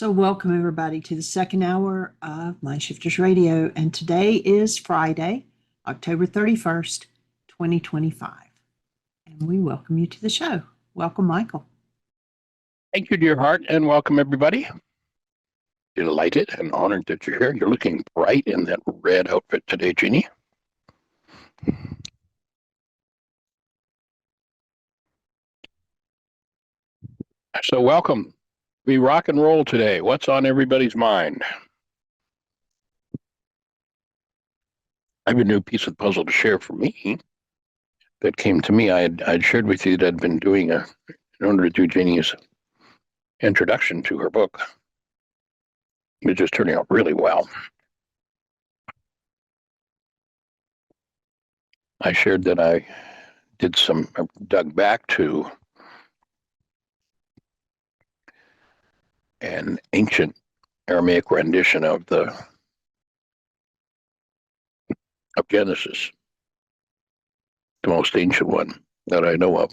So welcome everybody to the second hour of Mindshifters Radio. And today is Friday, October 31st, 2025. And we welcome you to the show. Welcome, Michael. Thank you, dear heart, and welcome everybody. Delighted and honored that you're here. You're looking bright in that red outfit today, Jeannie. So welcome. We rock and roll today. What's on everybody's mind? I have a new piece of the puzzle to share for me that came to me. I'd shared with you that I'd been doing in order to do Jeannie's introduction to her book. It's just turning out really well. I shared that I dug back to an ancient Aramaic rendition of Genesis, the most ancient one that I know of.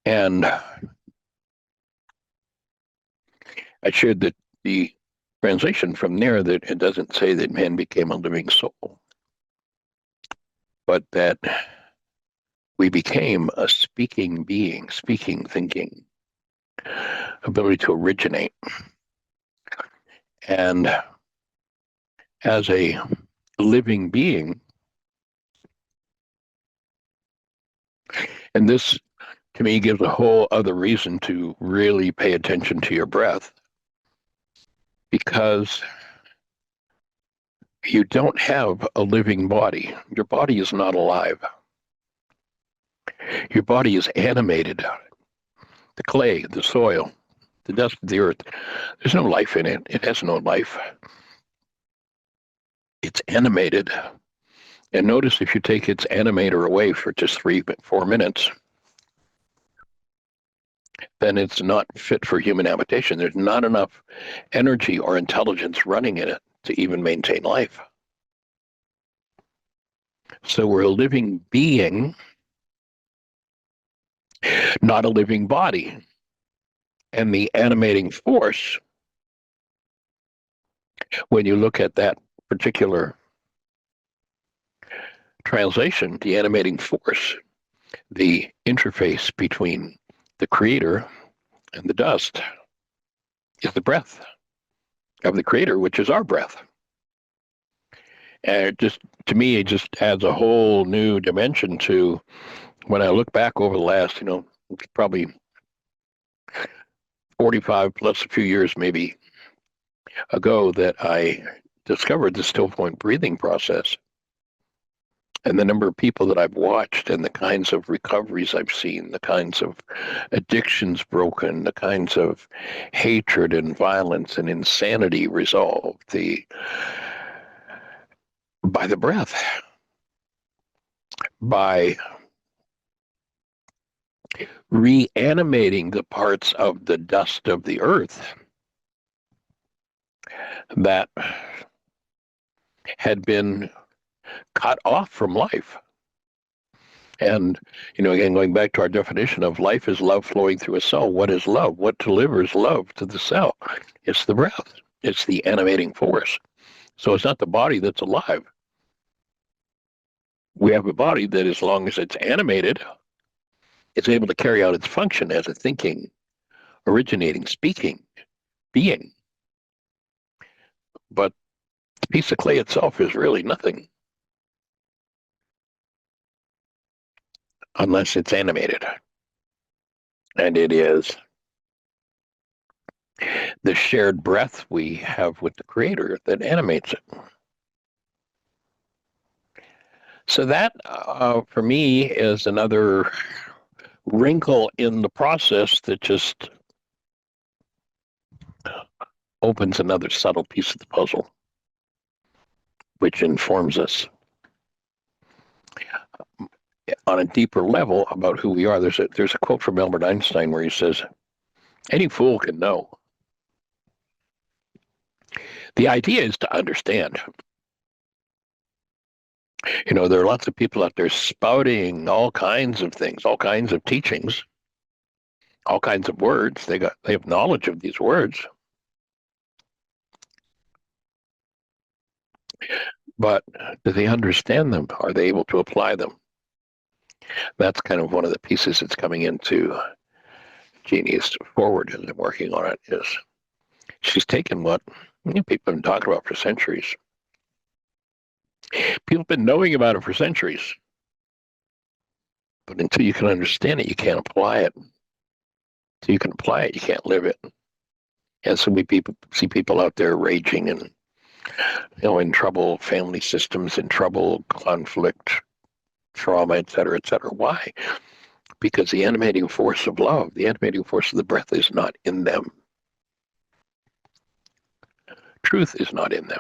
And I shared that the translation from there, that it doesn't say that man became a living soul, but that we became a speaking being, speaking, thinking, ability to originate. And as a living being, and this to me gives a whole other reason to really pay attention to your breath, because you don't have a living body. Your body is not alive. Your body is animated. The clay, the soil, the dust of the earth, there's no life in it. It has no life. It's animated. And notice if you take its animator away for just 3-4 minutes, then it's not fit for human habitation. There's not enough energy or intelligence running in it to even maintain life. So we're a living being, not a living body. And the animating force, when you look at that particular translation, the animating force, the interface between the creator and the dust, is the breath of the creator, which is our breath. And to me, it just adds a whole new dimension to when I look back over the last, probably 45 plus a few years maybe ago, that I discovered the StillPoint Breathing Process. And the number of people that I've watched and the kinds of recoveries I've seen, the kinds of addictions broken, the kinds of hatred and violence and insanity resolved by the breath, by reanimating the parts of the dust of the earth that had been cut off from life. And, again, going back to our definition of life is love flowing through a cell. What is love? What delivers love to the cell? It's the breath. It's the animating force. So it's not the body that's alive. We have a body that, as long as it's animated, it's able to carry out its function as a thinking, originating, speaking being. But the piece of clay itself is really nothing unless it's animated. And it is the shared breath we have with the creator that animates it. So that, for me, is another wrinkle in the process that just opens another subtle piece of the puzzle, which informs us on a deeper level about who we are. There's a quote from Albert Einstein where he says, "Any fool can know." The idea is to understand. There are lots of people out there spouting all kinds of things, all kinds of teachings, all kinds of words. They have knowledge of these words, but do they understand them? Are they able to apply them? That's kind of one of the pieces that's coming into Genius forward as I'm working on it. Is she's taken what people have been talking about for centuries. People have been knowing about it for centuries, but until you can understand it, you can't apply it. Until you can apply it, you can't live it. And so we see people out there raging and in trouble, family systems in trouble, conflict, trauma, et cetera, et cetera. Why? Because the animating force of love, the animating force of the breath is not in them. Truth is not in them.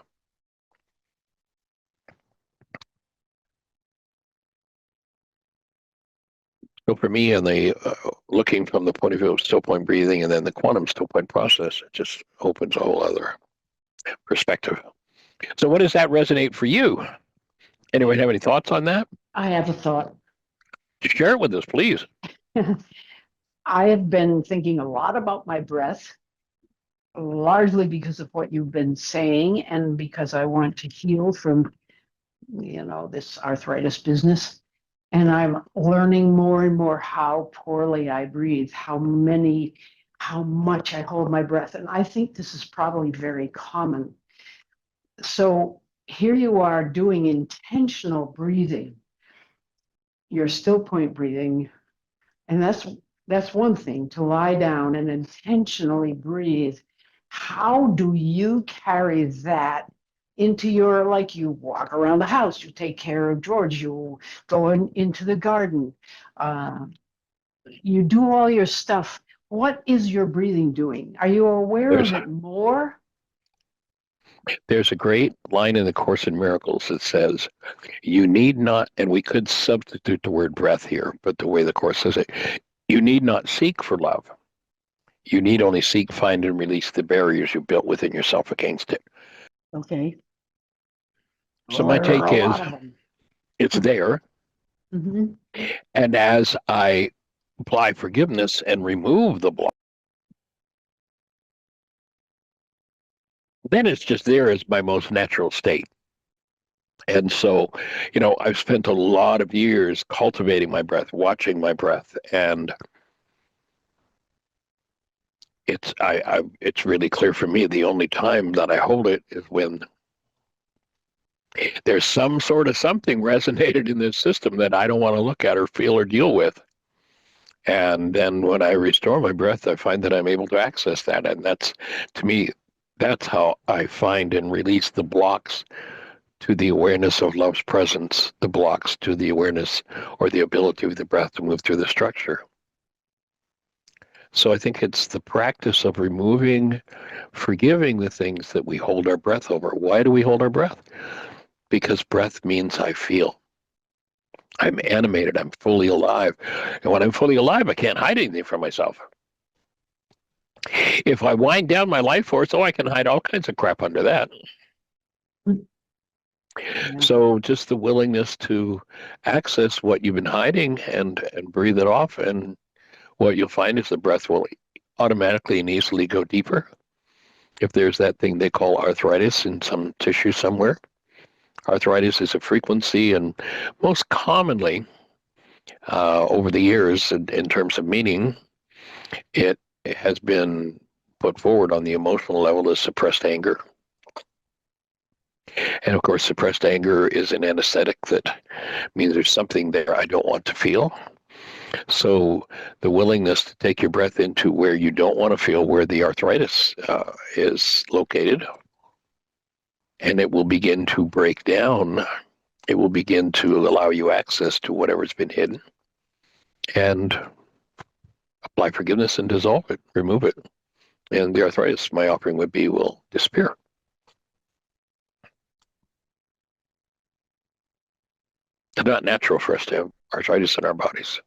So for me, and the looking from the point of view of still point breathing and then the quantum still point process, it just opens a whole other perspective. So what does that resonate for you? Anyone have any thoughts on that? I have a thought. Share it with us, please. I have been thinking a lot about my breath, largely because of what you've been saying and because I want to heal from, this arthritis business. And I'm learning more and more how poorly I breathe, how much I hold my breath. And I think this is probably very common. So here you are doing intentional breathing. You're still point breathing. And that's one thing, to lie down and intentionally breathe. How do you carry that into you walk around the house, you take care of George, you go into the garden, you do all your stuff. What is your breathing doing? Are you aware of it more? There's a great line in the Course in Miracles that says, you need not, and we could substitute the word breath here, but the way the Course says it, you need not seek for love. You need only seek, find, and release the barriers you built within yourself against it. Okay. So my take is, it's there. Mm-hmm. And as I apply forgiveness and remove the block, then it's just there as my most natural state. And so, I've spent a lot of years cultivating my breath, watching my breath, and it's really clear for me the only time that I hold it is when there's some sort of something resonated in this system that I don't want to look at or feel or deal with. And then when I restore my breath, I find that I'm able to access that. And that's, to me, that's how I find and release the blocks to the awareness of love's presence, the blocks to the awareness or the ability of the breath to move through the structure. So I think it's the practice of removing, forgiving the things that we hold our breath over. Why do we hold our breath? Because breath means I feel. I'm animated. I'm fully alive. And when I'm fully alive, I can't hide anything from myself. If I wind down my life force, I can hide all kinds of crap under that. Yeah. So just the willingness to access what you've been hiding and breathe it off. And what you'll find is the breath will automatically and easily go deeper. If there's that thing they call arthritis in some tissue somewhere, arthritis is a frequency, and most commonly over the years, in terms of meaning, it has been put forward on the emotional level as suppressed anger. And of course, suppressed anger is an anesthetic that means there's something there I don't want to feel. So the willingness to take your breath into where you don't want to feel, where the arthritis is located, and it will begin to break down. It will begin to allow you access to whatever's been hidden, and apply forgiveness and dissolve it, remove it. And the arthritis, my offering would be, will disappear. It's not natural for us to have arthritis in our bodies.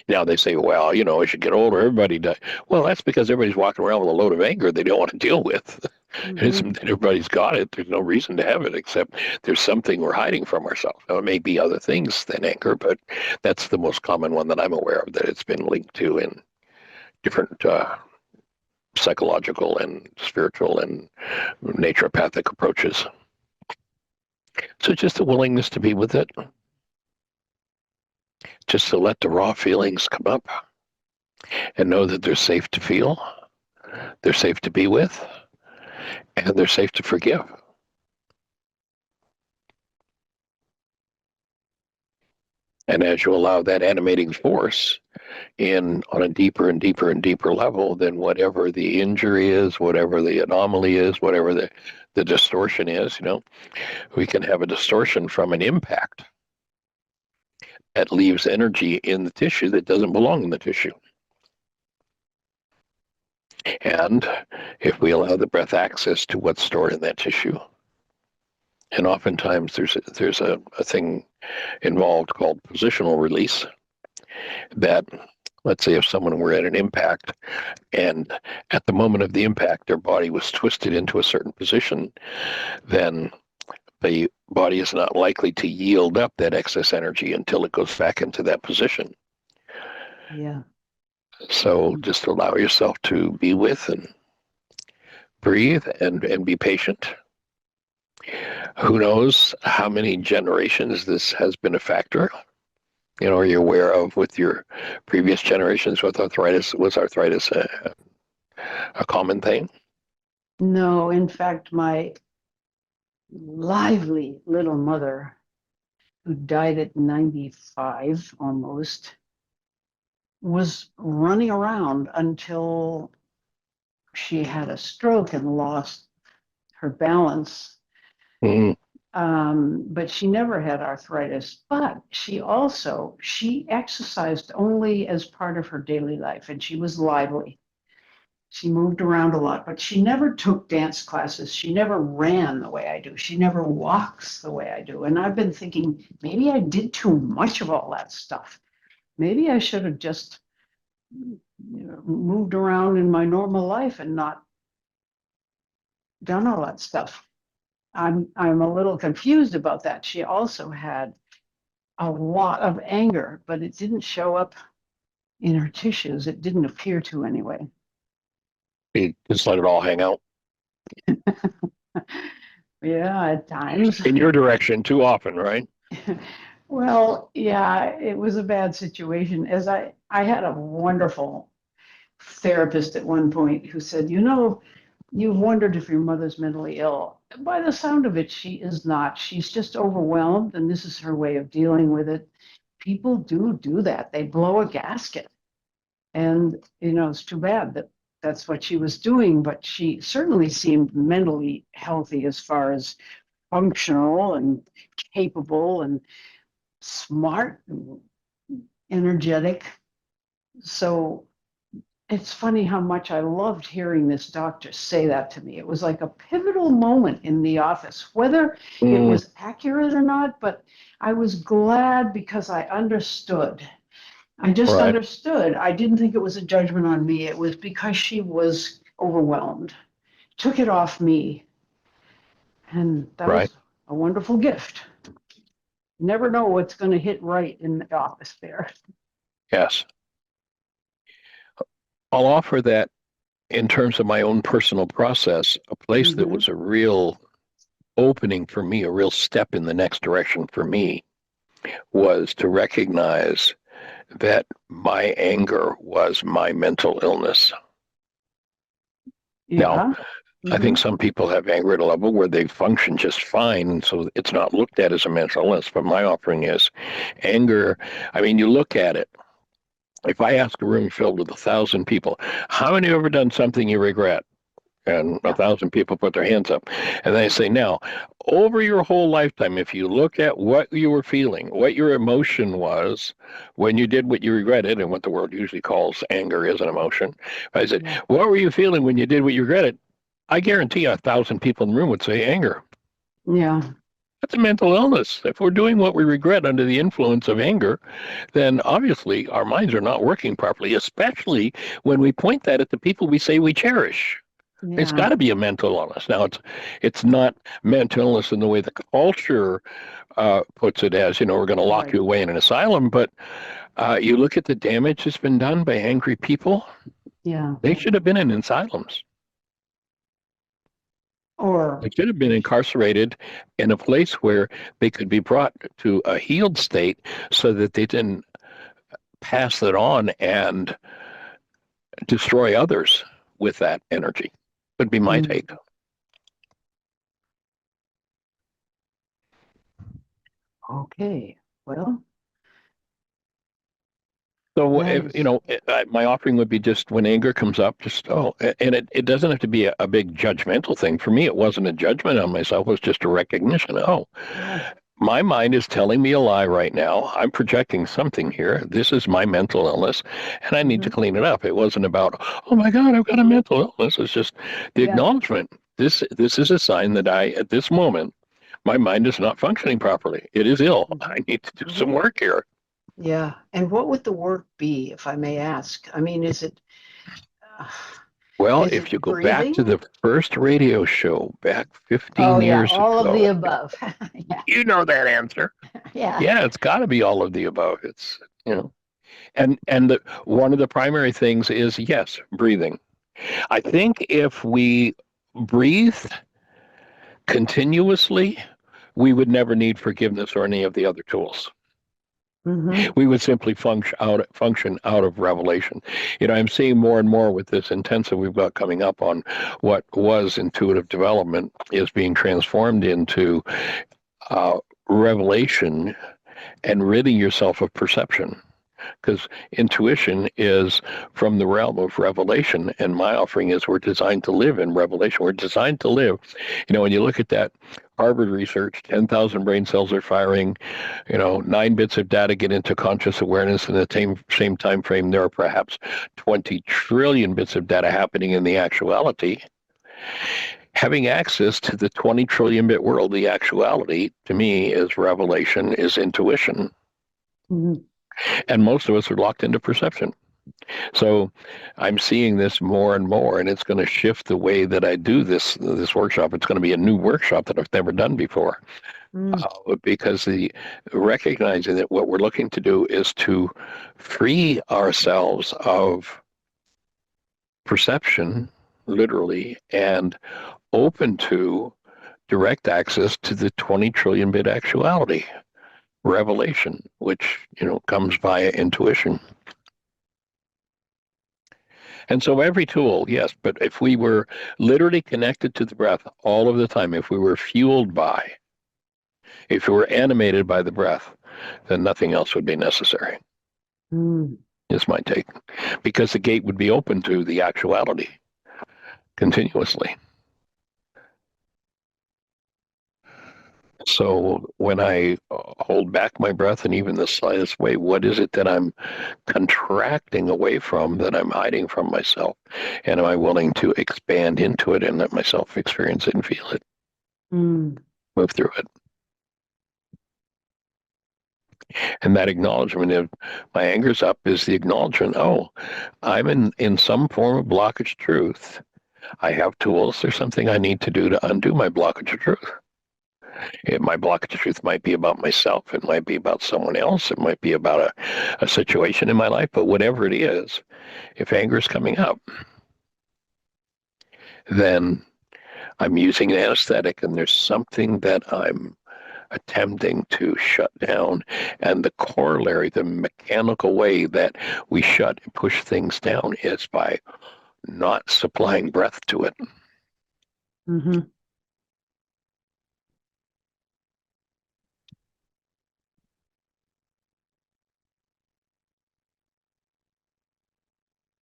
Now they say, well, as you get older, everybody does. Well, that's because everybody's walking around with a load of anger they don't want to deal with. Mm-hmm. Everybody's got it. There's no reason to have it, except there's something we're hiding from ourselves. Now, it may be other things than anger, but that's the most common one that I'm aware of that it's been linked to in different psychological and spiritual and naturopathic approaches. So just the willingness to be with it, just to let the raw feelings come up and know that they're safe to feel, they're safe to be with, and they're safe to forgive. And as you allow that animating force in on a deeper and deeper and deeper level, then whatever the injury is, whatever the anomaly is, whatever the distortion is, we can have a distortion from an impact that leaves energy in the tissue that doesn't belong in the tissue. And if we allow the breath access to what's stored in that tissue, and oftentimes there's a thing involved called positional release, that, let's say if someone were at an impact and at the moment of the impact their body was twisted into a certain position, then the body is not likely to yield up that excess energy until it goes back into that position. Yeah. So just allow yourself to be with and breathe and be patient. Who knows how many generations this has been a factor? Are you aware of with your previous generations with arthritis? Was arthritis a common thing? No, in fact, my lively little mother, who died at 95 almost, was running around until she had a stroke and lost her balance. Mm. But she never had arthritis. But she exercised only as part of her daily life, and she was lively. She moved around a lot, but she never took dance classes. She never ran the way I do. She never walks the way I do. And I've been thinking, maybe I did too much of all that stuff. Maybe I should have just moved around in my normal life and not done all that stuff. I'm a little confused about that. She also had a lot of anger, but it didn't show up in her tissues. It didn't appear to anyway. You just let it all hang out. Yeah, at times. In your direction too often, right? Well, yeah, it was a bad situation. As I had a wonderful therapist at one point who said, you've wondered if your mother's mentally ill. By the sound of it, she is not. She's just overwhelmed, and this is her way of dealing with it. People do that. They blow a gasket. And, it's too bad that that's what she was doing, but she certainly seemed mentally healthy as far as functional and capable and smart and energetic. So it's funny how much I loved hearing this doctor say that to me. It was like a pivotal moment in the office, whether it was accurate or not, but I was glad because I understood. I just understood. I didn't think it was a judgment on me. It was because she was overwhelmed. Took it off me. And that was a wonderful gift. Never know what's going to hit right in the office there. Yes. I'll offer that in terms of my own personal process, a place that was a real opening for me, a real step in the next direction for me, was to recognize that my anger was my mental illness. Yeah. Now, I think some people have anger at a level where they function just fine, and so it's not looked at as a mental illness. But my offering is anger. I mean, you look at it. If I ask a room filled with 1,000 people, how many have ever done something you regret? And 1,000 people put their hands up. And I say, now, over your whole lifetime, if you look at what you were feeling, what your emotion was when you did what you regretted, and what the world usually calls anger is an emotion. I said, what were you feeling when you did what you regretted? I guarantee 1,000 people in the room would say anger. Yeah. That's a mental illness. If we're doing what we regret under the influence of anger, then obviously our minds are not working properly, especially when we point that at the people we say we cherish. Yeah. It's got to be a mental illness. Now, it's not mental illness in the way the culture puts it as, we're going to lock you away in an asylum, but you look at the damage that's been done by angry people. Yeah. They should have been in asylums. Or, They should have been incarcerated in a place where they could be brought to a healed state so that they didn't pass it on and destroy others with that energy. Would be my Mm. take. Okay. Well, So that if is, my offering would be just when anger comes up, just and it doesn't have to be a big judgmental thing. For me, it wasn't a judgment on myself; it was just a recognition. Oh, yeah. my mind is telling me a lie right now. I'm projecting something here. This is my mental illness, and I need to Mhm. clean it up. It wasn't about, oh my God, I've got a mental illness. It's just the Yeah. acknowledgement. This is a sign that at this moment, my mind is not functioning properly. It is ill. I Mhm. need to do some Mhm. work here. Yeah. And what would the work be, if I may ask? I mean, uh, Well, is if you it go back to breathing? the first radio show back Oh, 15 yeah. years All of the ago, above. Yeah. you know that answer. Yeah. Yeah, it's got to be all of the above. It's, one of the primary things is, yes, breathing. I think if we breathe continuously, we would never need forgiveness or any of the other tools. Hmm. We would simply function out of revelation. I'm seeing more and more with this intensive we've got coming up on what was intuitive development is being transformed into uh, revelation and ridding yourself of perception. Because intuition is from the realm of revelation, and my offering is we're designed to live in revelation. We're designed to live. When you look at that Harvard research, 10,000 brain cells are firing. 9 bits of data get into conscious awareness in the same time frame. There are perhaps 20 trillion bits of data happening in the actuality. Having access to the 20 trillion bit world, the actuality, to me, is revelation, is intuition. Hmm. And most of us are locked into perception. So I'm seeing this more and more, and it's going to shift the way that I do this workshop. It's going to be a new workshop that I've never done before, Mm. because the recognizing that what we're looking to do is to free ourselves of perception, literally, and open to direct access to the 20 trillion bit actuality, revelation, which comes via intuition. And so every tool, yes, but if we were literally connected to the breath all of the time, if we were fueled by, if we were animated by the breath, then nothing else would be necessary, Mm. is my take. Because the gate would be open to the actuality continuously. So when I hold back my breath in even the slightest way, what is it that I'm contracting away from, that I'm hiding from myself? And am I willing to expand into it and let myself experience it and feel it, Mm. move through it? And that acknowledgement of my anger's up is the acknowledgement, oh, I'm in some form of blockage of truth. I have tools. There's something I need to do to undo my blockage of truth. My blockage of truth might be about myself. It might be about someone else. It might be about a situation in my life. But whatever it is, if anger is coming up, then I'm using an anesthetic, and there's something that I'm attempting to shut down. And the corollary, the mechanical way that we shut and push things down is by not supplying breath to it. Hmm.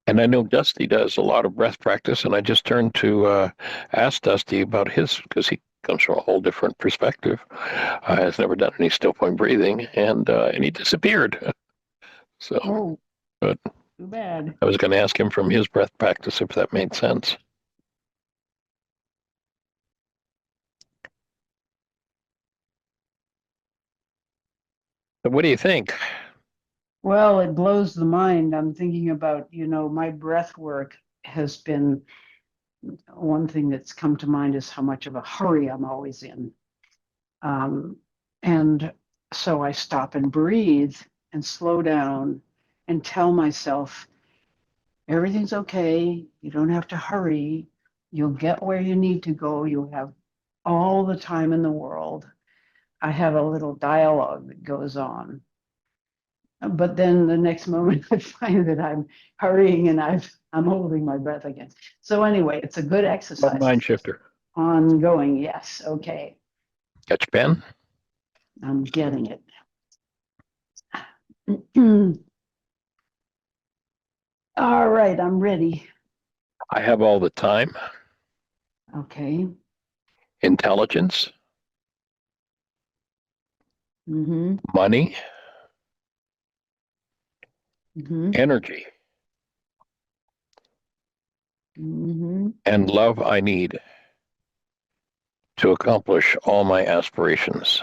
And I know Dusty does a lot of breath practice, and I just turned to ask Dusty about his, because he comes from a whole different perspective. Has never done any still point breathing, and he disappeared. So, Oh, but too bad. I was going to ask him from his breath practice if that made sense. But what do you think? Well, it blows the mind. I'm thinking about, my breath work has been one thing that's come to mind is how much of a hurry I'm always in. Um, and so I stop and breathe and slow down and tell myself, everything's okay. You don't have to hurry. You'll get where you need to go. You'll have all the time in the world. I have a little dialogue that goes on. But then the next moment I find that I'm hurrying and I'm holding my breath again. So anyway, it's a good exercise. Mind shifter. Ongoing, yes. Okay. Got your pen? I'm getting it. All right, I'm ready. I have all the time, Okay. intelligence, Mm-hmm. money, Mm-hmm. energy, Mm-hmm. and love I need to accomplish all my aspirations.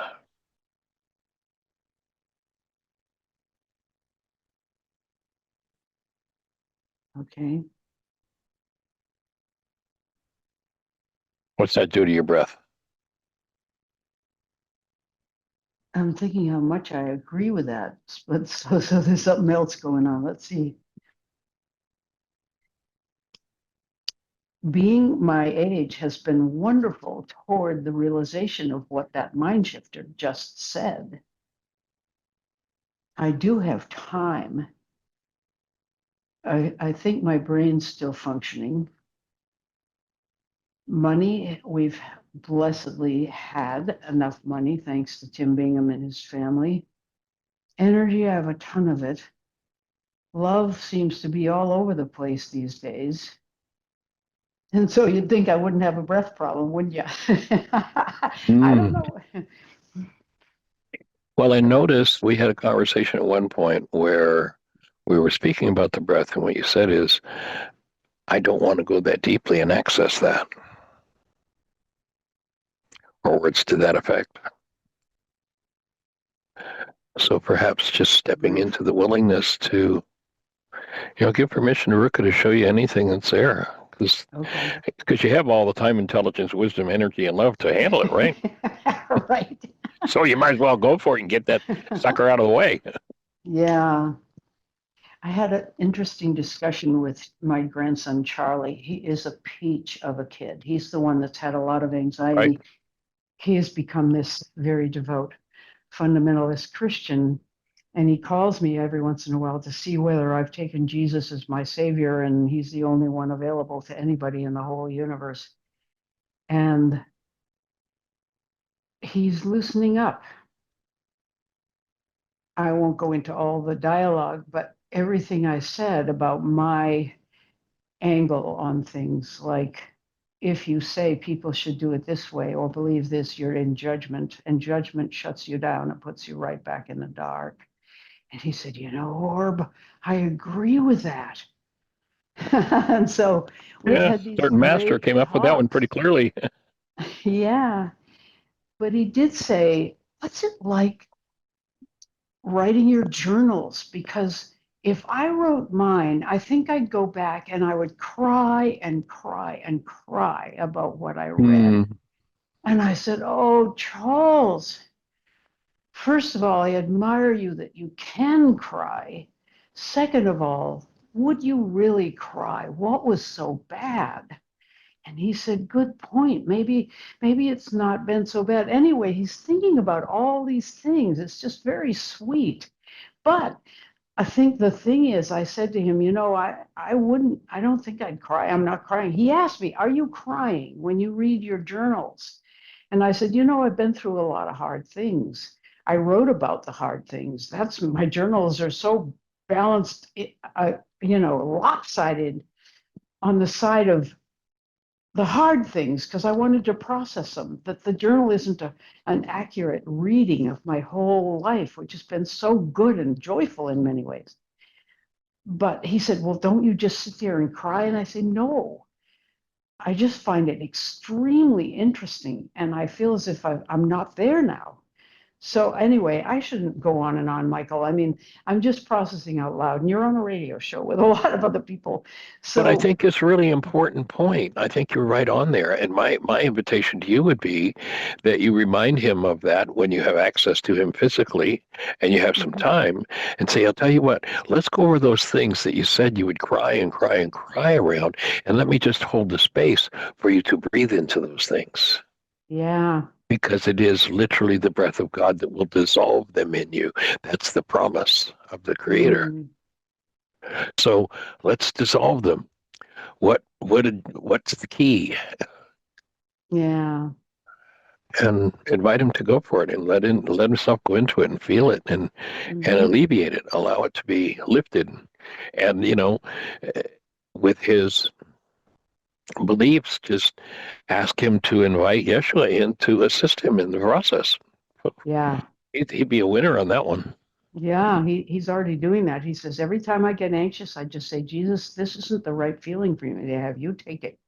Okay. What's that do to your breath? I'm thinking how much I agree with that, but so there's something else going on. Let's see. Being my age has been wonderful toward the realization of what that mind shifter just said. I do have time. I think my brain's still functioning. Money, we've blessedly had enough money thanks to Tim Bingham and his family. Energy, I have a ton of it. Love seems to be all over the place these days. And so you'd think I wouldn't have a breath problem, wouldn't you? I don't know. Well, I noticed we had a conversation at one point where we were speaking about the breath, and what you said is, I don't want to go that deeply and access that, or words to that effect. So perhaps just stepping into the willingness to, give permission to Ruka to show you anything that's there. Okay. Because you have all the time, intelligence, wisdom, energy, and love to handle it, right? Right. So you might as well go for it and get that sucker out of the way. Yeah. I had an interesting discussion with my grandson, Charlie. He is a peach of a kid. He's the one that's had a lot of anxiety. Right. He has become this very devout fundamentalist Christian. And he calls me every once in a while to see whether I've taken Jesus as my savior and he's the only one available to anybody in the whole universe. And he's loosening up. I won't go into all the dialogue, but everything I said about my angle on things, like if you say people should do it this way or believe this, you're in judgment, and judgment shuts you down and puts you right back in the dark. And he said, Orb, I agree with that. And so we've had these Certain master great came up with that one talks. pretty clearly. Yeah. But he did say, what's it like writing your journals? Because if I wrote mine, I think I'd go back and I would cry and cry and cry about what I read. And I said, oh, Charles, first of all, I admire you that you can cry. Second of all, would you really cry? What was so bad? And he said, good point. Maybe it's not been so bad. Anyway, he's thinking about all these things. It's just very sweet. But I think the thing is, I said to him, I don't think I'd cry. I'm not crying. He asked me, are you crying when you read your journals? And I said, I've been through a lot of hard things. I wrote about the hard things. That's my journals are so balanced, lopsided on the side of the hard things because I wanted to process them. That the journal isn't an accurate reading of my whole life, which has been so good and joyful in many ways. But he said, well, don't you just sit there and cry? And I said, no, I just find it extremely interesting. And I feel as if I'm not there now. So anyway, I shouldn't go on and on, Michael. I mean, I'm just processing out loud, and you're on a radio show with a lot of other people. But I So think it's a really important point. I think you're right on there. And my invitation to you would be that you remind him of that when you have access to him physically and you have some mhm, time and say, I'll tell you what, let's go over those things that you said you would cry and cry and cry around. And let me just hold the space for you to breathe into those things. yeah. Because it is literally the breath of God that will dissolve them in you. That's the promise of the Creator. Mm, So let's dissolve them. What's the key? yeah. And invite him to go for it and let himself go into it and feel it and Hmm. alleviate it, allow it to be lifted. And eh, with his beliefs, just ask him to invite Yeshua in to assist him in the process. Yeah. He'd be a winner on that one. Yeah. He's already doing that. He says, every time I get anxious, I just say, Jesus, this isn't the right feeling for me to have. You take it.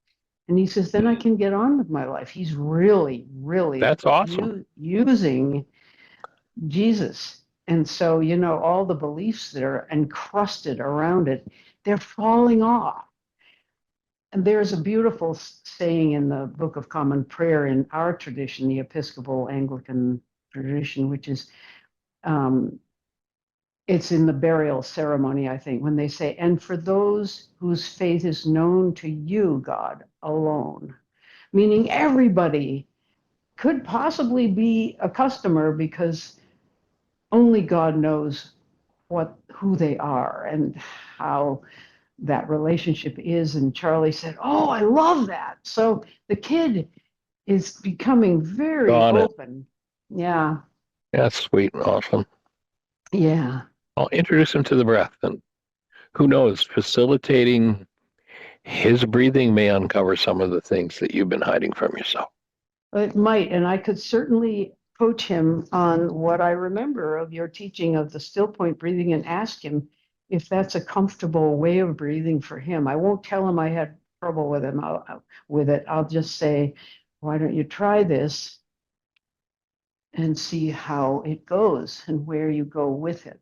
And he says, then I can get on with my life. He's really, really That's awesome. using Jesus. And so, all the beliefs that are encrusted around it, they're falling off. And there's a beautiful saying in the Book of Common Prayer in our tradition, the Episcopal Anglican tradition, which is um, it's in the burial ceremony, I think, when they say, and for those whose faith is known to you, God, alone, meaning everybody could possibly be a customer because only God knows who they are and how that relationship is. And Charlie said, oh, I love that. So the kid is becoming very Got it. open. Yeah. That's sweet and awesome. Yeah. I'll introduce him to the breath, and who knows, facilitating his breathing may uncover some of the things that you've been hiding from yourself. It might. And I could certainly coach him on what I remember of your teaching of the still point breathing and ask him if that's a comfortable way of breathing for him. I won't tell him I had trouble with him with it. I'll just say, why don't you try this and see how it goes and where you go with it.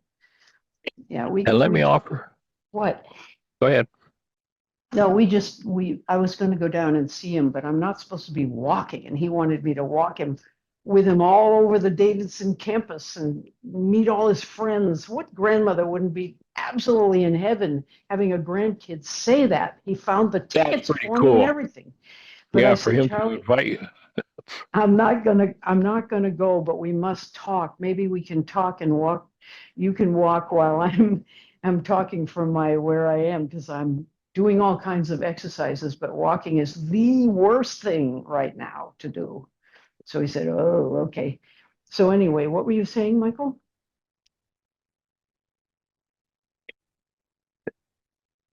Yeah, And let we me talk. offer, What? go ahead. No, I was going to go down and see him, but I'm not supposed to be walking. And he wanted me to walk him with him all over the Davidson campus and meet all his friends. What grandmother wouldn't be absolutely in heaven having a grandkid say that? He found the That's tickets pretty for me and cool. everything. But I Yeah, for said, him to Charlie, invite you. I'm not gonna go, but we must talk. Maybe we can talk and walk. You can walk while I'm talking from my where I am because I'm doing all kinds of exercises, but walking is the worst thing right now to do. So he said, "Oh, okay." So anyway, what were you saying, Michael?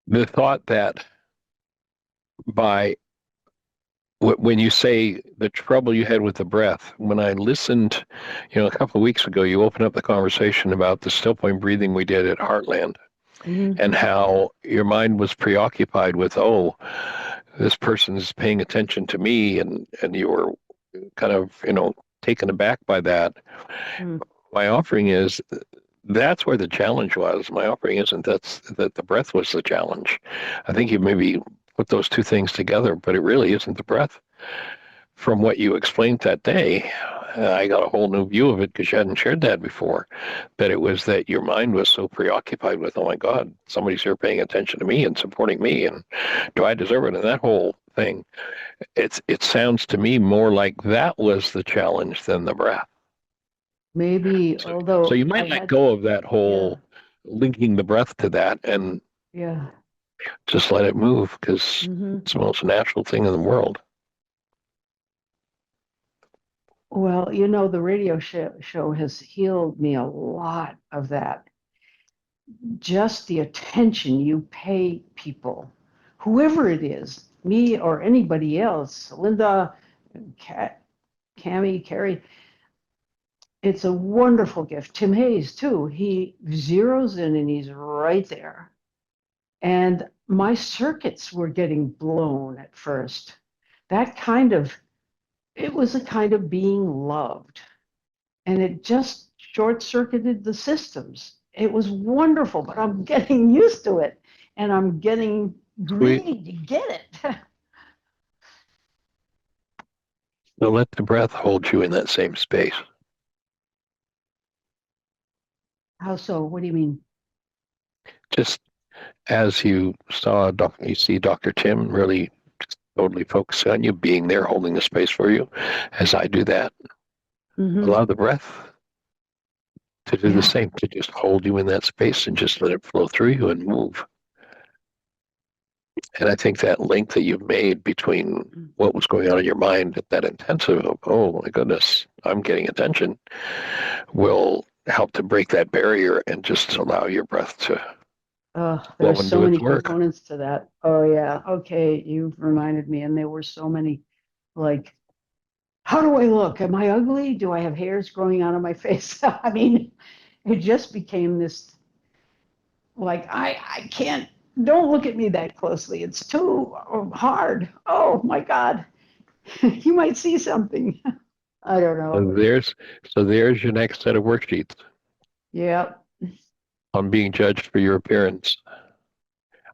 The thought that by when you say the trouble you had with the breath, when I listened, a couple of weeks ago, you opened up the conversation about the still point breathing we did at Heartland Mhm. and how your mind was preoccupied with, oh, this person is paying attention to me, and you were kind of, taken aback by that. Mm. My offering is that's where the challenge was. My offering isn't that the breath was the challenge. I think you maybe put those two things together, but it really isn't the breath. From what you explained that day, I got a whole new view of it because you hadn't shared that before. That it was that your mind was so preoccupied with, oh my God, somebody's here paying attention to me and supporting me, and do I deserve it? And that whole thing. It sounds to me more like that was the challenge than the breath. Maybe, So although you I might let had, go of that yeah, whole linking the breath to that and yeah. just let it move because Hmm. it's the most natural thing in the world. Well, the radio show has healed me a lot of that. Just the attention you pay people, whoever it is, me or anybody else, Linda, Cami, Carrie, it's a wonderful gift. Tim Hayes, too, he zeroes in and he's right there. And my circuits were getting blown at first. That kind of, it was a kind of being loved. and it just short-circuited the systems. It was wonderful, but I'm getting used to it, and I'm getting greedy to get it. So let the breath hold you in that same space. How so? What do you mean? Just as you you see Dr. Tim really totally focus on you, being there, holding the space for you, as I do that. Mm-hmm. Allow the breath to do the Yeah. same, to just hold you in that space and just let it flow through you and move. And I think that link that you've made between what was going on in your mind at that intensive of, oh my goodness, I'm getting attention, will help to break that barrier and just allow your breath to flow There's and so do its many work. components to that. Oh yeah. Okay, you've reminded me, and there were so many, like, how do I look? Am I ugly? Do I have hairs growing out of my face? I mean, it just became this, like, I can't, don't look at me that closely. It's too hard. Oh my God. You might see something. I don't know. So there's your next set of worksheets Yeah. on being judged for your appearance.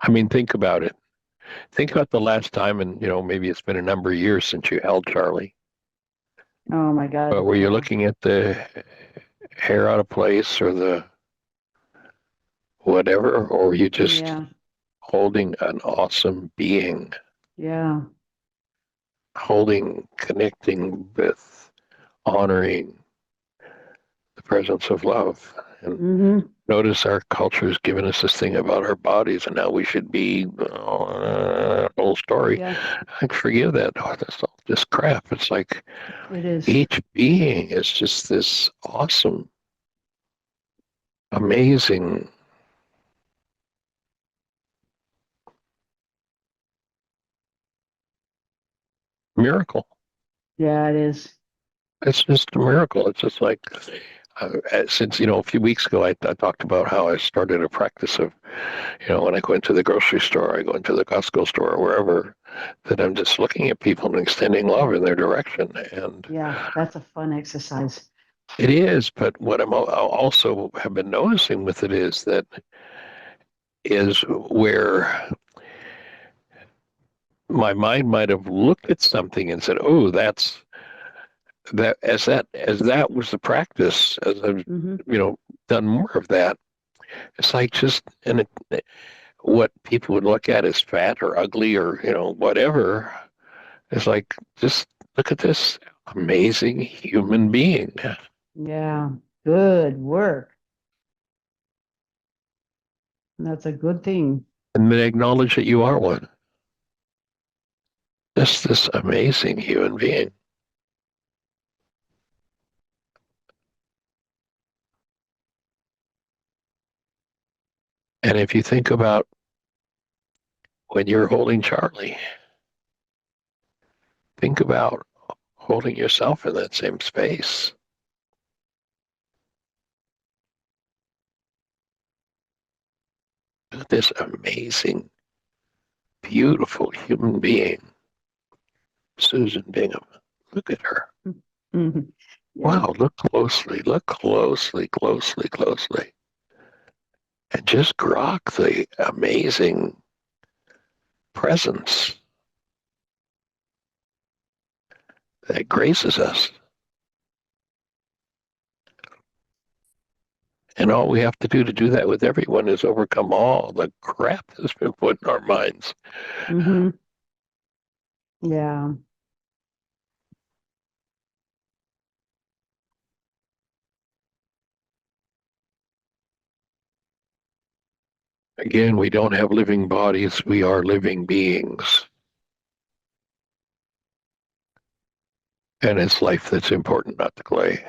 I mean, think about it. Think about the last time, and maybe it's been a number of years since you held Charlie. Oh my But God. were you Yeah. looking at the hair out of place or the whatever, or were you just Yeah. holding an awesome being, Yeah. connecting with, honoring the presence of love? And Mm-hmm. notice our culture has given us this thing about our bodies and how we should be, whole story. Yeah. I forgive that. Oh, that's all just crap. It's like It is. each being is just this awesome, amazing miracle. Yeah, it is. It's just a miracle. It's just like, since, a few weeks ago, I talked about how I started a practice of, when I go into the grocery store, I go into the Costco store, or wherever, that I'm just looking at people and extending love in their direction. And Yeah, that's a fun exercise. it is, but what I also have been noticing with it is where my mind might have looked at something and said, "Oh, that was the practice." As I've Mm-hmm. done more of that, it's like just what people would look at as fat or ugly or whatever. It's like, just look at this amazing human being, Yeah, good work. That's a good thing. and then acknowledge that you are one. Just this amazing human being. And if you think about when you're holding Charlie, think about holding yourself in that same space. Look at this amazing, beautiful human being, Susan Bingham. Look at her. Mm-hmm. Yeah, Wow, look closely, closely. And just grok the amazing presence that graces us. And all we have to do that with everyone is overcome all the crap that's been put in our minds. mm-hmm. Yeah, Again, we don't have living bodies, we are living beings. And it's life that's important, not the clay.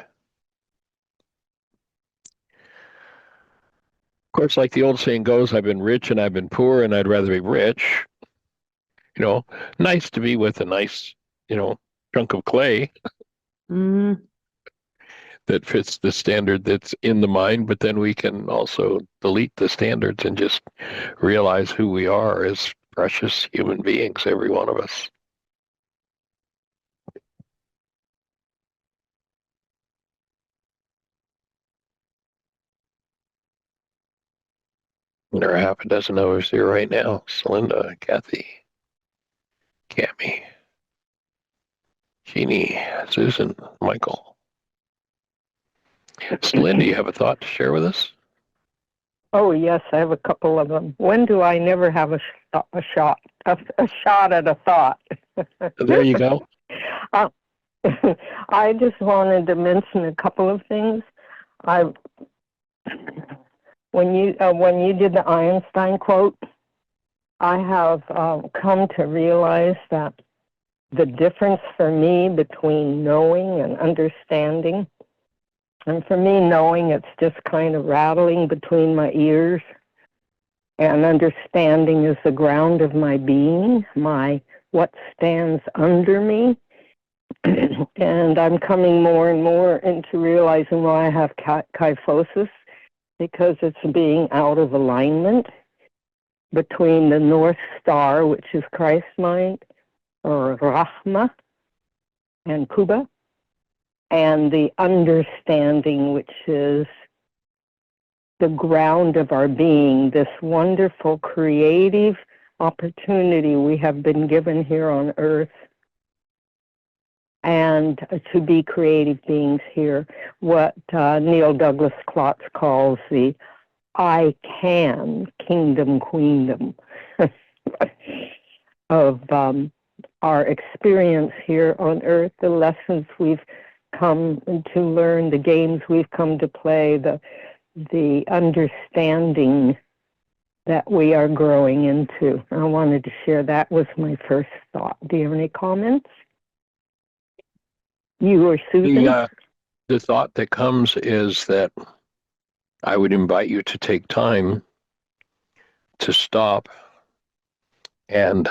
Of course, like the old saying goes, I've been rich and I've been poor and I'd rather be rich. You know, nice to be with a nice, chunk of clay mm-hmm. that fits the standard that's in the mind, but then we can also delete the standards and just realize who we are as precious human beings, every one of us. And there are half a dozen others here right now. Celinda, Kathy, Cami, Jeannie, Susan, Michael. Celinda, you have a thought to share with us? Oh, yes, I have a couple of them. When do I never have a shot at a thought? There you go. I just wanted to mention a couple of things. When you did the Einstein quote, I have come to realize that the difference for me between knowing and understanding, and for me, knowing, it's just kind of rattling between my ears, and understanding is the ground of my being, what stands under me. And I'm coming more and more into realizing why I have kyphosis, because it's being out of alignment between the North Star, which is Christ mind, or Rahma, and Kuba, and the understanding, which is the ground of our being, this wonderful creative opportunity we have been given here on earth, and to be creative beings here, what Neil Douglas Klotz calls the I can kingdom queendom of our experience here on earth, the lessons we've come to learn, the games we've come to play, the understanding that we are growing into. I wanted to share that was my first thought. Do you have any comments? You or Susan? The thought that comes is that I would invite you to take time to stop. And,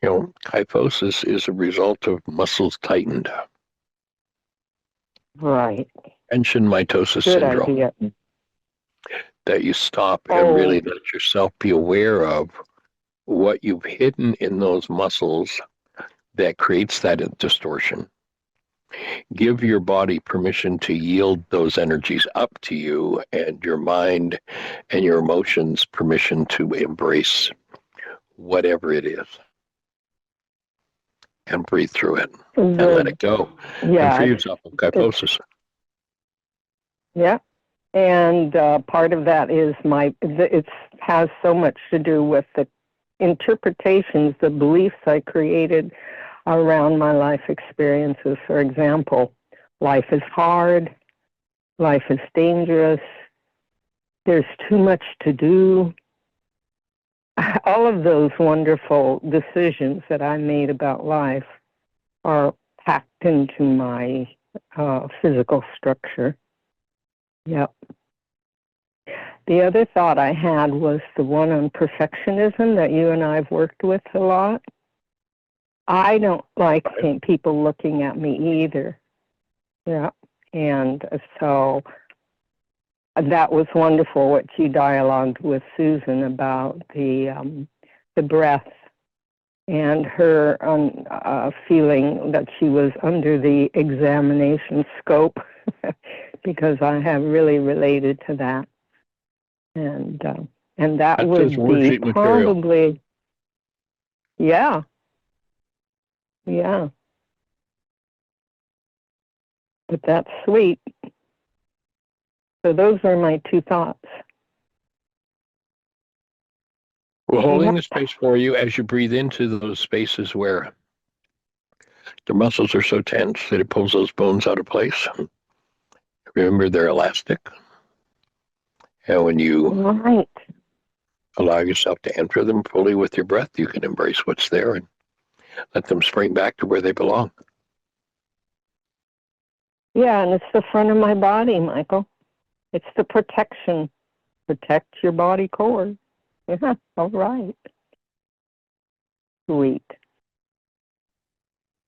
kyphosis is a result of muscles tightened. Right. Tension mitosis Good syndrome. idea. That you stop and really let yourself be aware of what you've hidden in those muscles that creates that distortion. Give your body permission to yield those energies up to you, and your mind and your emotions permission to embrace whatever it is. And breathe through it and let it go. Yeah. And free yourself of kyphosis. Yeah. And part of that is it has so much to do with the interpretations, the beliefs I created around my life experiences. For example, life is hard, life is dangerous, there's too much to do. All of those wonderful decisions that I made about life are packed into my physical structure. Yep. The other thought I had was the one on perfectionism that you and I have worked with a lot. I don't like people looking at me either. Yeah. And so that was wonderful what you dialogued with Susan about the breath and her feeling that she was under the examination scope because I have really related to that. And that would be probably, yeah. But that's sweet. So those are my two thoughts. We're holding the space for you as you breathe into those spaces where the muscles are so tense that it pulls those bones out of place. Remember, they're elastic. And when you allow yourself to enter them fully with your breath, you can embrace what's there and let them spring back to where they belong. Yeah, and it's the front of my body, Michael. It's the protection. Protect your body core. Yeah, all right. Sweet.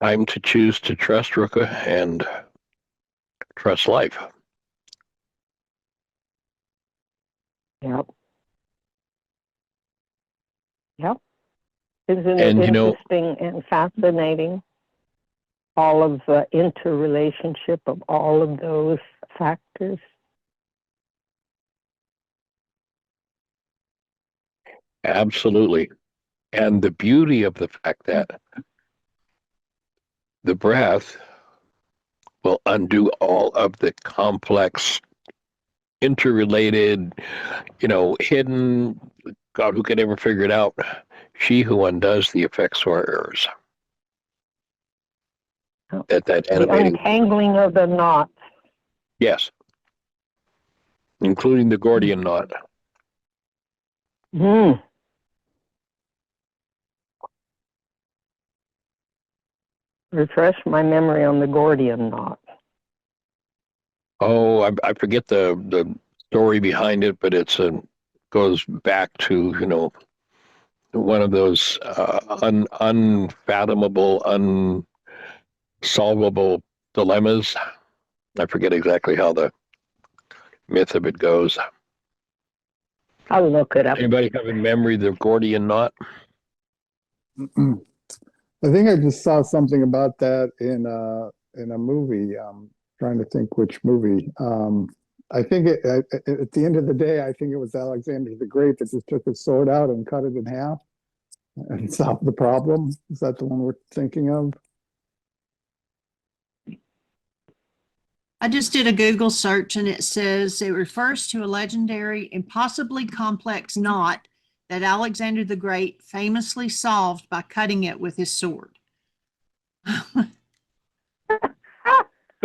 Time to choose to trust Ruka and trust life. Yep. Isn't it interesting and fascinating? All of the interrelationship of all of those factors. Absolutely. And the beauty of the fact that the breath will undo all of the complex, interrelated, hidden, God, who can ever figure it out? She who undoes the effects or errors. That The animating, untangling of the knots. yes, including the Gordian knot. Mm. Refresh my memory on the Gordian knot. Oh, I forget the story behind it, but goes back to one of those unfathomable, unsolvable dilemmas. I forget exactly how the myth of it goes. I'll look it up. Anybody have in memory the Gordian knot? I think I just saw something about that in a movie. Trying to think which movie. I think at the end of the day, I think it was Alexander the Great that just took his sword out and cut it in half and solved the problem. Is that the one we're thinking of? I just did a Google search and it says it refers to a legendary, impossibly complex knot that Alexander the Great famously solved by cutting it with his sword.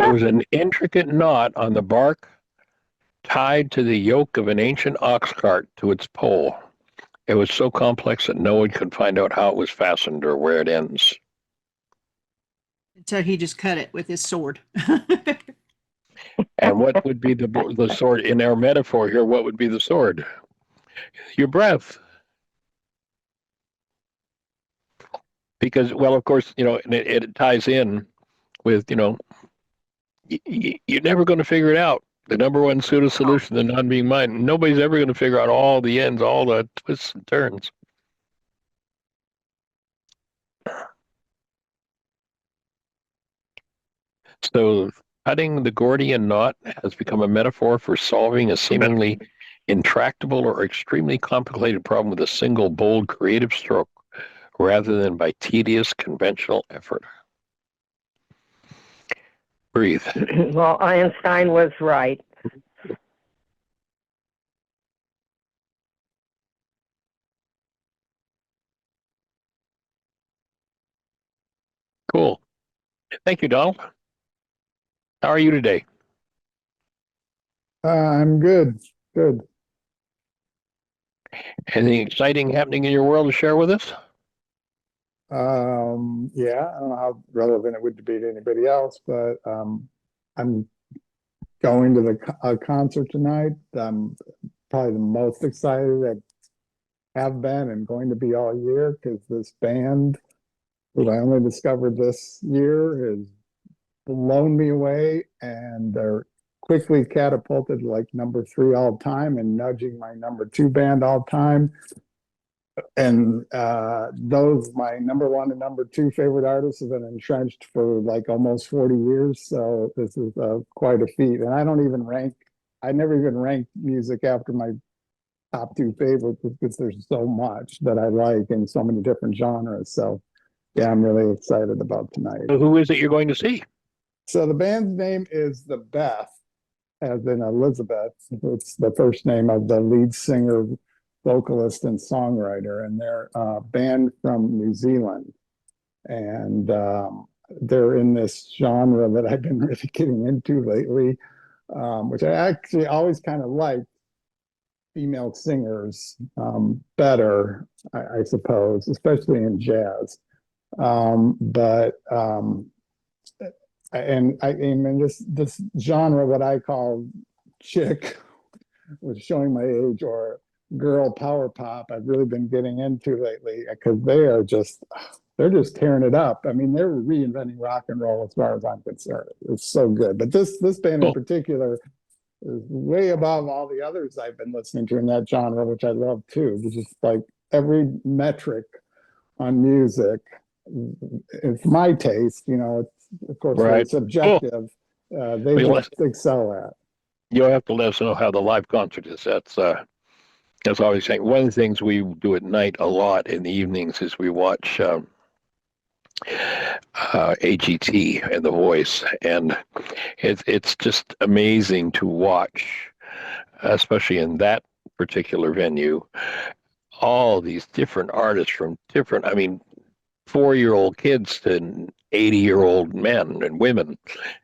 It was an intricate knot on the bark tied to the yoke of an ancient ox cart to its pole. It was so complex that no one could find out how it was fastened or where it ends. So he just cut it with his sword. And what would be the sword in our metaphor here? What would be the sword? Your breath. Because, well, of course, it ties in with, you're never going to figure it out. The number one pseudo solution, the non-being mind. Nobody's ever going to figure out all the ends, all the twists and turns. So cutting the Gordian knot has become a metaphor for solving a seemingly intractable or extremely complicated problem with a single bold creative stroke rather than by tedious conventional effort. Breathe. Well, Einstein was right. Cool. Thank you, Donald. How are you today? I'm good. Good. Anything exciting happening in your world to share with us? Yeah, I don't know how relevant it would be to anybody else, but I'm going to a concert tonight. I'm probably the most excited I have been and going to be all year because this band that I only discovered this year has blown me away, and they're quickly catapulted like number 3 all time and nudging my number 2 band all time. And those, my number 1 and number 2 favorite artists, have been entrenched for like almost 40 years. So this is quite a feat. And I never even rank music after my top 2 favorites because there's so much that I like in so many different genres. So yeah, I'm really excited about tonight. So who is it you're going to see? So the band's name is The Beth, as in Elizabeth. It's the first name of the lead singer, vocalist, and songwriter. And they're a band from New Zealand. And they're in this genre that I've been really getting into lately, which I actually always kind of liked female singers better, I suppose, especially in jazz. And I mean this genre, what I call chick, was showing my age, or girl power pop, I've really been getting into lately because they're just tearing it up. I mean, they're reinventing rock and roll as far as I'm concerned. It's so good. But this band in particular is way above all the others I've been listening to in that genre, which I love too. It's just like every metric on music, it's my taste, it's of course very subjective. They just excel at. You'll have to let us know how the live concert is. as I was saying, one of the things we do at night a lot in the evenings is we watch AGT and The Voice, and it's just amazing to watch, especially in that particular venue, all these different artists from different, I mean, 4-year-old kids to 80-year-old men and women,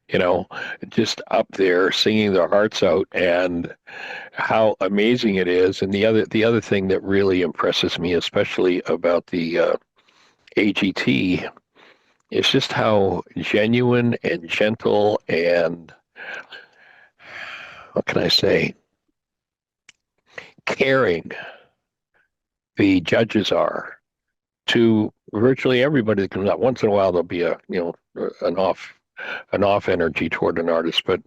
you know, just up there singing their hearts out, and how amazing it is. And the other thing that really impresses me, especially about the AGT, is just how genuine and gentle and, what can I say, caring the judges are to virtually everybody that comes out. Once in a while, there'll be an off energy toward an artist, but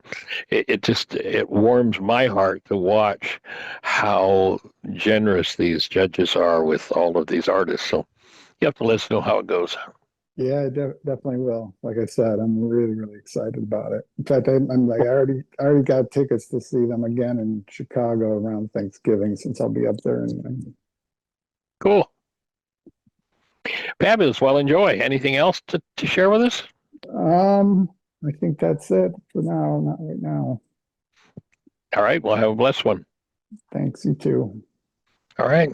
it warms my heart to watch how generous these judges are with all of these artists. So you have to let us know how it goes. Yeah, I definitely will. Like I said, I'm really, really excited about it. In fact, I'm like, I already got tickets to see them again in Chicago around Thanksgiving, since I'll be up there. And Cool. Fabulous. Well, enjoy. Anything else to share with us? I think that's it for now. Not right now. All right. Well, have a blessed one. Thanks, you too. All right.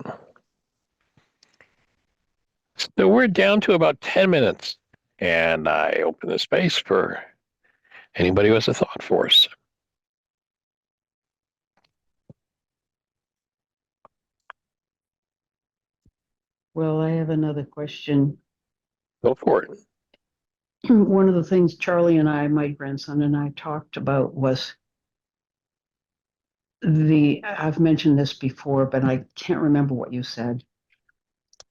So we're down to about 10 minutes, and I open the space for anybody who has a thought for us. Well, I have another question. Go for it. One of the things Charlie and I, my grandson and I, talked about was I've mentioned this before, but I can't remember what you said.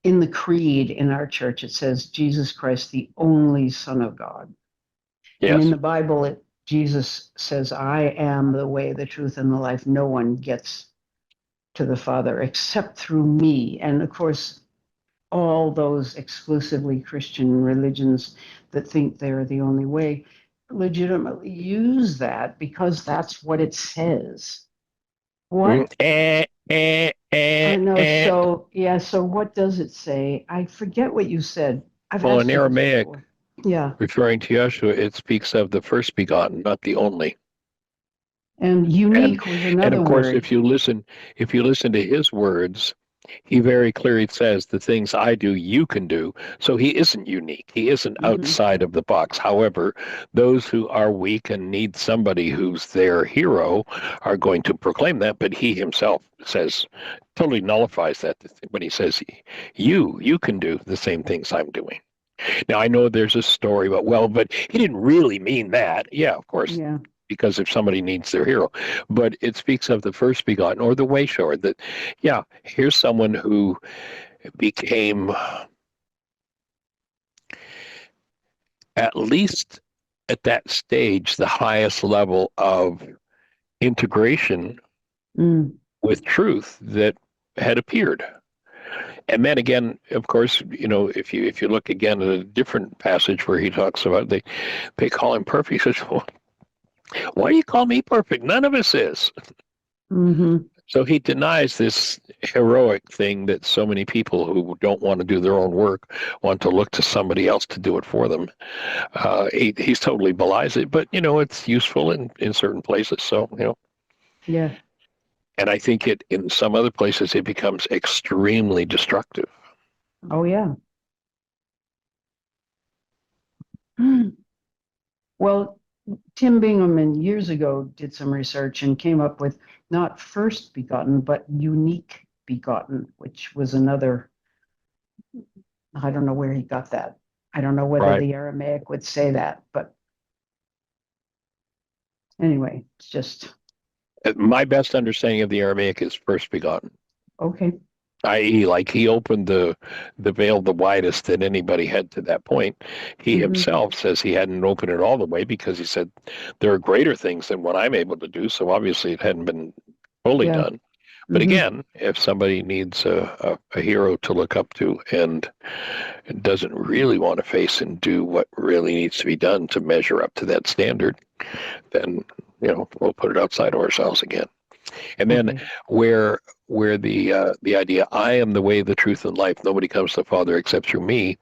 In the creed in our church, it says Jesus Christ, the only Son of God. And in Yes. the Bible, Jesus says, I am the way, the truth, and the life. No one gets to the Father except through me. And of course, all those exclusively Christian religions that think they're the only way legitimately use that because that's what it says. What? I know. So, yeah. So, what does it say? I forget what you said. I've Well, asked in you this Aramaic, before. Yeah. referring to Yeshua, it speaks of the first begotten, not the only. And And unique was another of course, word. if you listen to his words, he very clearly says the things I do, you can do. So he isn't unique. He isn't outside of the box. However, those who are weak and need somebody who's their hero are going to proclaim that. But he himself says, totally nullifies that when he says, you can do the same things I'm doing. Now, I know there's a story about, well, but he didn't really mean that. Yeah, of course, Yeah. because if somebody needs their hero, but it speaks of the first begotten or the way shower, that, yeah, here's someone who became, at least at that stage, the highest level of integration Mm. with truth that had appeared. And then again, of course, if you look again at a different passage where he talks about they call him perfect, he says, well, why do you call me perfect? None of us is. Hmm. So he denies this heroic thing that so many people who don't want to do their own work want to look to somebody else to do it for them. He's totally belies it, but it's useful in certain places. So Yeah. and I think in some other places it becomes extremely destructive. Oh, yeah. Well, Tim Bingham years ago did some research and came up with not first begotten, but unique begotten, which was another, I don't know where he got that. I don't know whether Right. the Aramaic would say that, but anyway, it's just My best understanding of the Aramaic is first begotten, okay. i.e., like he opened the veil the widest that anybody had to that point. He himself says he hadn't opened it all the way because he said there are greater things than what I'm able to do. So obviously it hadn't been fully Yeah. done. But again, if somebody needs a hero to look up to and doesn't really want to face and do what really needs to be done to measure up to that standard, then we'll put it outside of ourselves again. And then Okay. where where the idea, I am the way, the truth, and life. Nobody comes to the Father except through me.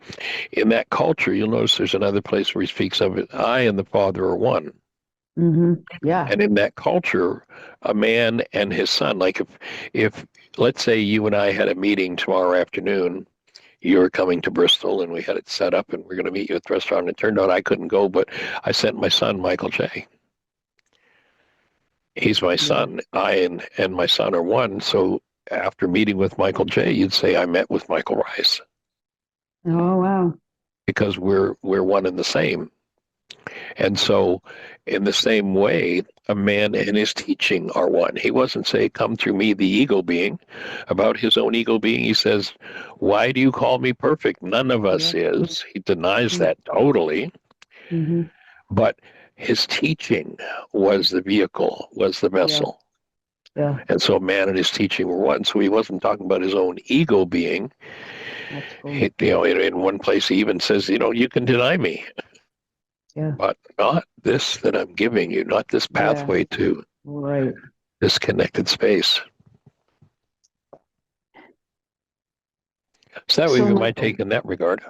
In that culture, you'll notice there's another place where he speaks of it. I and the Father are one. Yeah. And in that culture, a man and his son, like if let's say you and I had a meeting tomorrow afternoon, you were coming to Bristol and we had it set up and we're going to meet you at the restaurant. It turned out I couldn't go, but I sent my son, Michael J. He's my son. I and my son are one. So after meeting with Michael J, you'd say I met with Michael Ryce, Oh, wow. because we're one and the same. And so in the same way, a man and his teaching are one. He wasn't saying, come through me, the ego being. About his own ego being, he says, why do you call me perfect? None of us is. He denies that totally. Mm-hmm. But his teaching was the vehicle, was the vessel. Yeah. And so man and his teaching were one. So he wasn't talking about his own ego being. That's cool. In one place he even says, you can deny me, Yeah. but not this that I'm giving you, not this pathway to Right. this connected space. So that would be my take in that regard.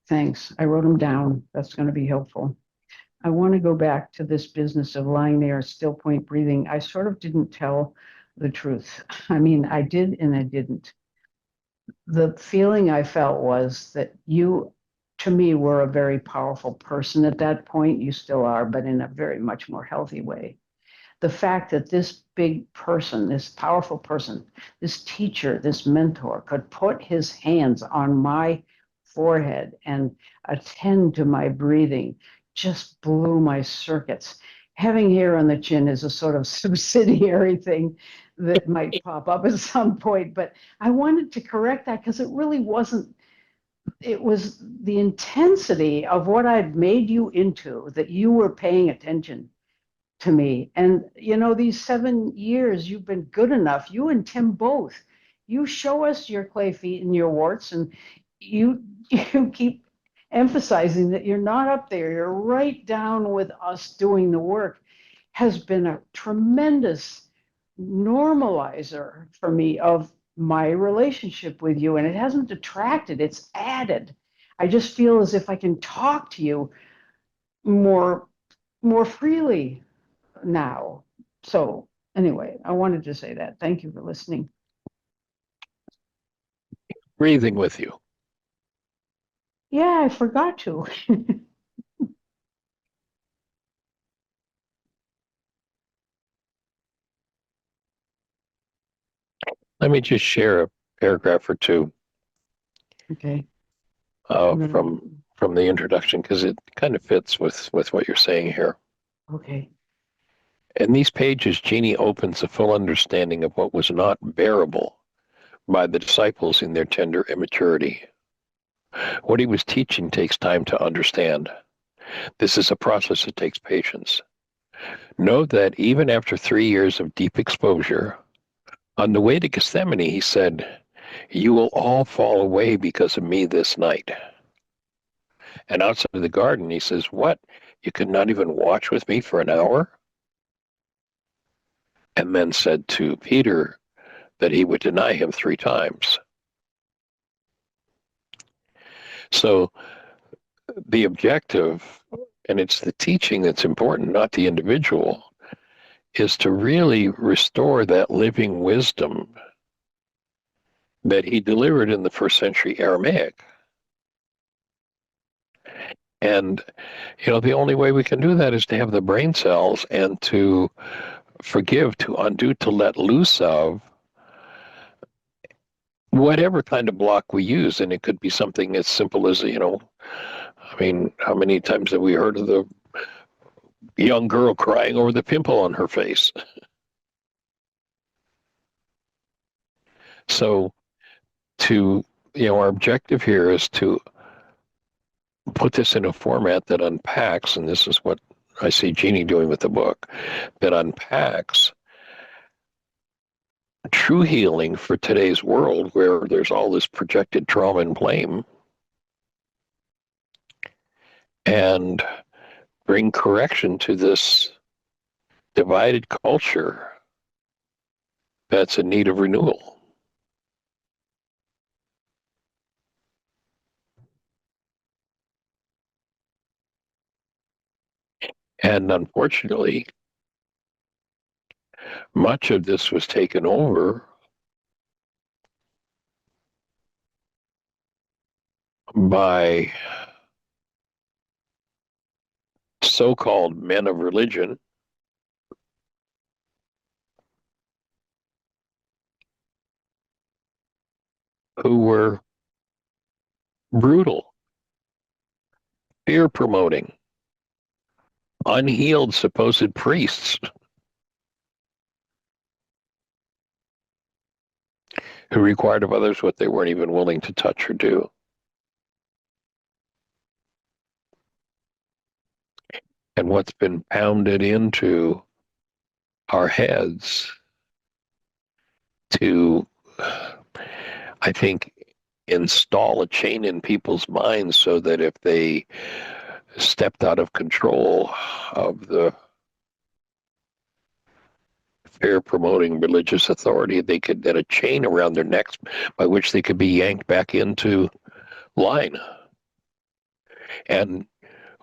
Thanks. I wrote them down. That's going to be helpful. I want to go back to this business of lying there, still point breathing. I sort of didn't tell the truth. I mean, I did and I didn't. The feeling I felt was that you, to me, were a very powerful person at that point. You still are, but in a very much more healthy way. The fact that this big person, this powerful person, this teacher, this mentor could put his hands on my forehead and attend to my breathing just blew my circuits. Having hair on the chin is a sort of subsidiary thing that might pop up at some point, but I wanted to correct that because it really wasn't. It was the intensity of what I'd made you into that you were paying attention to me. And, these 7 years, you've been good enough, you and Tim both. You show us your clay feet and your warts, and you keep emphasizing that you're not up there. You're right down with us doing the work has been a tremendous normalizer for me of my relationship with you. And it hasn't detracted, it's added. I just feel as if I can talk to you more freely now. So anyway, I wanted to say that. Thank you for listening. Breathing with you. Yeah, I forgot to. Let me just share a paragraph or two Okay. from the introduction, because it kind of fits with what you're saying here. Okay. In these pages, Jeannie opens a full understanding of what was not bearable by the disciples in their tender immaturity. What he was teaching takes time to understand. This is a process that takes patience. Know that even after 3 years of deep exposure, on the way to Gethsemane, he said, you will all fall away because of me this night. And outside of the garden, he says, what? You could not even watch with me for an hour? And then said to Peter that he would deny him 3 times. So the objective, and it's the teaching that's important, not the individual, is to really restore that living wisdom that he delivered in the first century Aramaic. And, the only way we can do that is to have the brain cells and to forgive, to undo, to let loose of whatever kind of block we use. And it could be something as simple as, how many times have we heard of the young girl crying over the pimple on her face? So our objective here is to put this in a format that unpacks, and this is what I see Jeannie doing with the book, that unpacks true healing for today's world where there's all this projected trauma and blame, and bring correction to this divided culture that's in need of renewal. And unfortunately, much of this was taken over by so-called men of religion who were brutal, fear promoting, unhealed supposed priests who required of others what they weren't even willing to touch or do. And what's been pounded into our heads to, I think, install a chain in people's minds so that if they stepped out of control of the fear promoting religious authority, they could get a chain around their necks by which they could be yanked back into line. And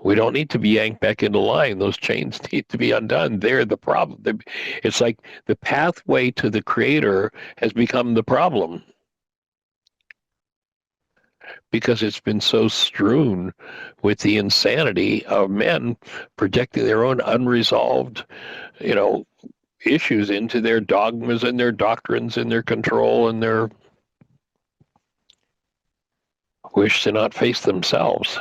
we don't need to be yanked back into line. Those chains need to be undone. They're the problem. It's like the pathway to the creator has become the problem because it's been so strewn with the insanity of men projecting their own unresolved, issues into their dogmas and their doctrines and their control and their wish to not face themselves.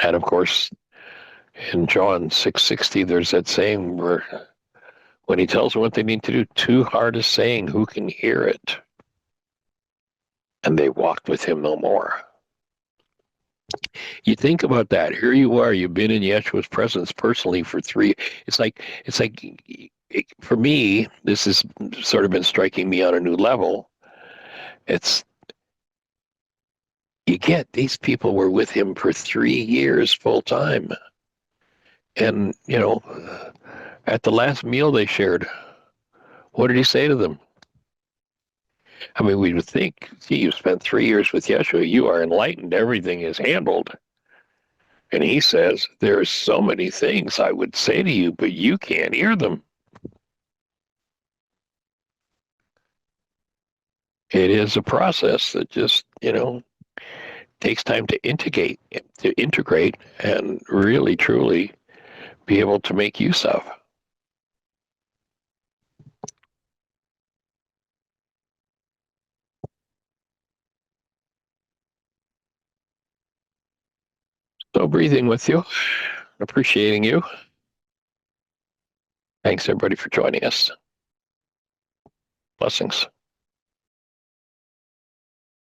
And of course, in John 6:60, there's that saying where when he tells them what they need to do, too hard a saying, who can hear it? And they walked with him no more. You think about that. Here you are. You've been in Yeshua's presence personally for 3. It's like for me, this has sort of been striking me on a new level. You get these people were with him for 3 years full time. And, at the last meal they shared, what did he say to them? I mean, we would think, gee, you spent 3 years with Yeshua. You are enlightened. Everything is handled. And he says, there are so many things I would say to you, but you can't hear them. It is a process that just, takes time to integrate and really, truly be able to make use of. So breathing with you, appreciating you. Thanks everybody for joining us. Blessings.